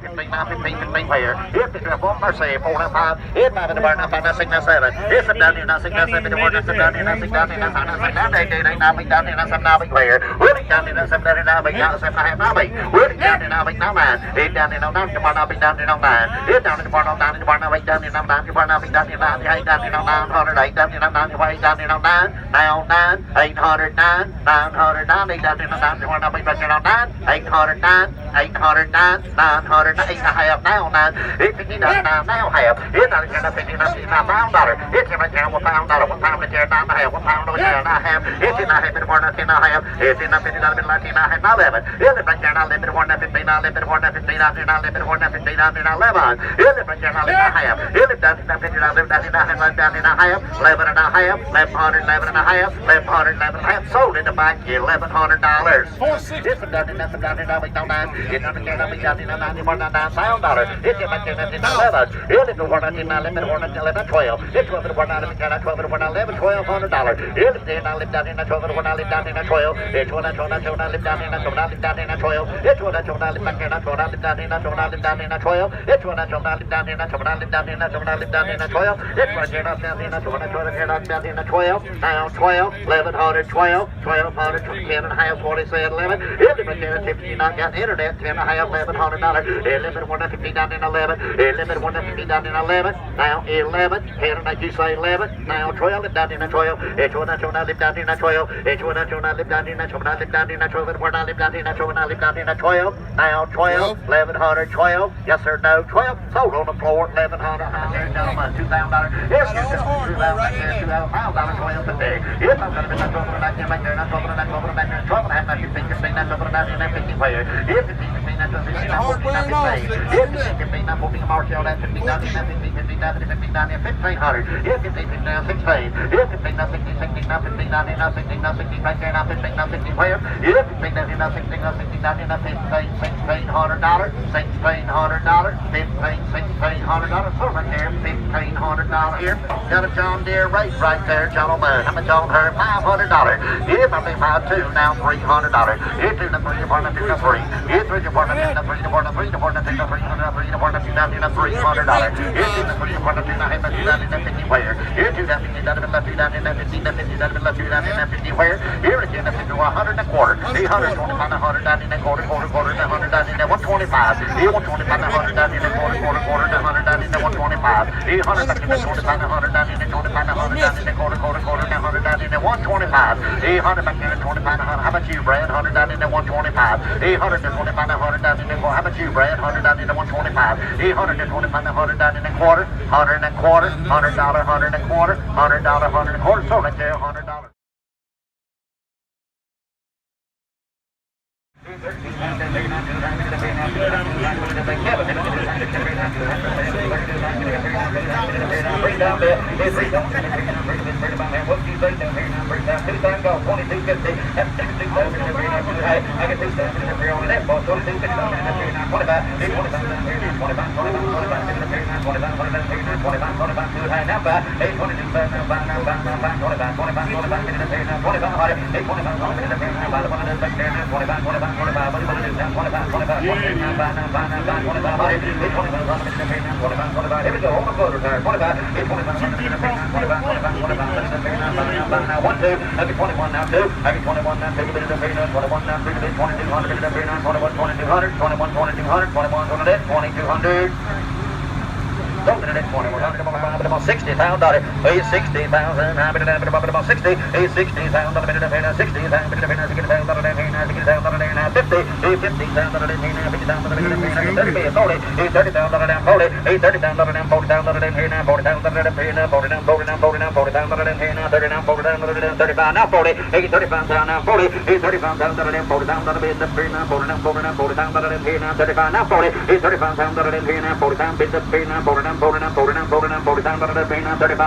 15, now 15, 15 player. If the drip on Mercy, 4 and 5. It's 5 in the bar, now 5, now 6, now 7. It's a down here, now 6, now 7, the board, now 7, down here, now 6, down here, now 5, now 6, now 8, 8, 8, now 8, down here, now 7, now 8 player. Willie down here, now 7, down here, now 8, now 7, now 8, now 8. Willie down here, now 8, now 9. 8 down here, now 9, the bar, now 8, down here, now 9. It's down in the bar, now 9, the bar, now 8, down here, now 9, the bar, now 8, down here, now 8, down here, now 900, 8 down here, now 9, the bar, 8 down here, now 9, now 9, 809, 909, 8 down here, now 9, the bar, now 8, down here, now 9, 809, 809, 900, 8 and a half, now 9, 859, now half. It's not again, $59, it's in my channel, $1, $1 the chair, 9 and a half, $1 the chair, 9 and a half. It's in the half, $10 and a half. It's in the $50, $10 and a half, 11. It's in my channel, $11, $15, $11, $15, $11, $15, $11. It's in my channel, $11 and a half. It's down to $50, $11 and a half, $11 and a half, $11 and a half, $1,111 and a half, $1,111 and a half. Sold in the back, $1,100. It's down to $9, $9. It's on the chair, $91, it's in my channel, $11. It's in the $1, $11, $12. It's $12, $11, $1,200. It's $10, I live down in the $12, I live down in the $12. It's $1, I live down in the $12, I live down in the $12. It's $1, I live back in the $12, I live down in the $12, I live down in the $12. It's $1, I live down in the $12, I live down in the $12, I live down in the $12. It's $1, I live down in the $12, I live down in the $12. Now $12, $1,100, $12, $1,200, 10 and a half, 40, say 11. It's $1, 50, not got internet, 10 and a half, $1,100. 11, 150 down in 11. 11, 150 down in 11. Now 11, 10 and you say 11. Now 12, live down in the 12. It's $1, I live down in the 12. It's $1, I live down in the 12, I live down in the 12. It's $1, I live down in the 12, I live down in the 12. Now 12, 1100, 12. Yes sir, no, 12. Sold on the floor, 1100. $2,000. Yes, $2,000, $2,000, 12 today. If I'm going to be that 12, and I can make there, not 12, and I 12, and I can 12, and I have not 15, 15, not 12, and I can 15 player. If 15, 15, not 12, 15, not 14, not 15. If 15, 15, not 14, Marshall, that's 15, not 15, 15, not 15, not 1500. If 15, 15, not 16. If 15, not 16, 16, not 15, not 16, not 16, right there, not 15, not 16 player. If 15, not 16, not 16, not 15, $1,600, $1,600, $1,600. So right there, $1,500 here. Got a John Deere rate right there, gentlemen. I'm a John Deere, $500. If I pay 5-2, now $300. If 2 to 3, you're part of 2 to 3. If 3, you're part of 2 to 3, you're part of 3, you're part of 2 to 3, you're part of 2 to 3, you're part of 2 to $300. If 2 to 3, you're part of 2 to 3, you're part of 2 to 50 where. If 2 to 50, you're part of 2 to 50, that's 50, that's 2 to 50 where. Here again, that's 100 and a quarter. 825, 100, 90 and a quarter, 100, 90 and 125. Here 125, 100, 90 and a quarter, 100, 90 and 125. 800, 125, 100, 90 and 25, 100, 90 and a quarter, 100, 90 and 125. 800 back there, 25, 100. How about you, Brad? 100, 90 and 125. 800 to 25, 100, 90 and a quarter. How about you, Brad? 100, 90 and 125. 800 to 25, 100, 90 and a quarter, 100 and a quarter, $100, 100 and a quarter, $100, 100 and a quarter. So right there, $100. Bring down there. Bring down there. What do you think down here? Bring down 2 times go 2250. That's 2,000 every night. I get 2,000 every on that ball. 2250 every night. 25. 25 down here. 25, 25, 25, 25, 25, 25, 25, 2 high now by 822 back now by 25, 25, 25, 25, 25, 825 on the every night by the 100 back there now 25, 25, 25, 25, 25, 25, 25, here we go, on the floor, 25, 25, 1, 2, I get 21 now, 2, I get 21 now, 2, 21 now, 3, 2200, 2200, 21, 2200. Sold it at 21, 60,000, $60,000, $60,000, $60,000,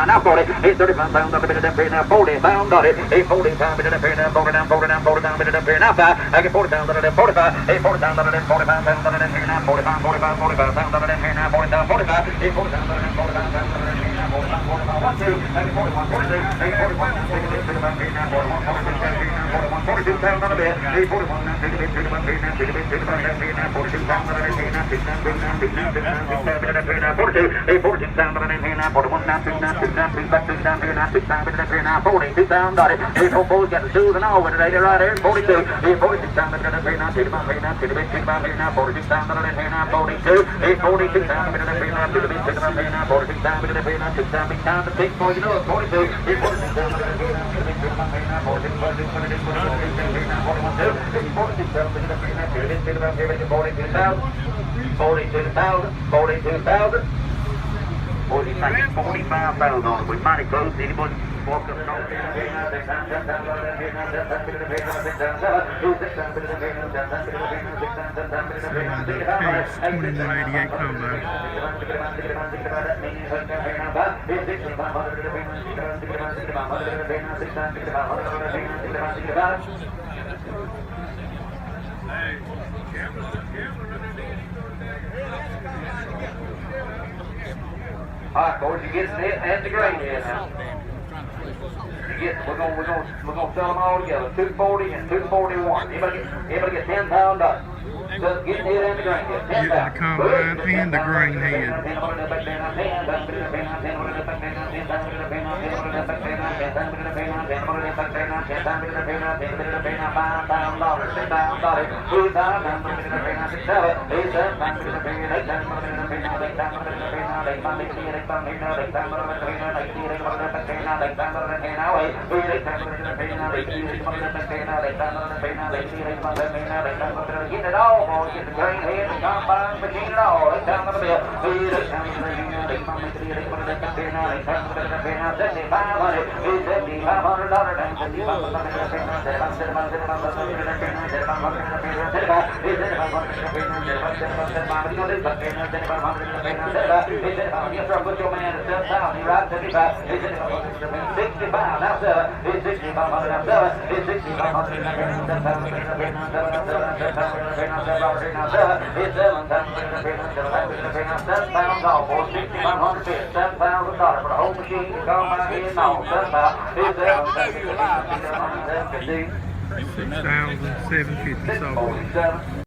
now 40, 35 pounds up in the pay now 40 pounds on it, 40 pounds in the pay now 40 down, 40 down, 40 down in the pay now 5, I get 40 down to the 45, 40 down to the 45 pounds on the pay now 45, 45, 45 pounds on the pay now 40 down, 45, 40 down to the 45 pounds on the pay now $45,000 on it. We mighty close. Anybody walk up and Case 2188 combine. All right, boys, you get it and the grain in now. We're gonna sell them all together. 240 and 241. Anybody get $10,000? Just get it and the grain. Get the combine and the grain head. Get it all, boys. Get the grain head, the combine, the it all. Let's down the bill. Put your man at 7,000. You're right, 75. 65. Now 7. It's 6,500. Now 7. It's 6,500. $7,000 for 6,500 bits. $7,000 for the whole machine. The combine here and all. $7,000. $6,750 sold.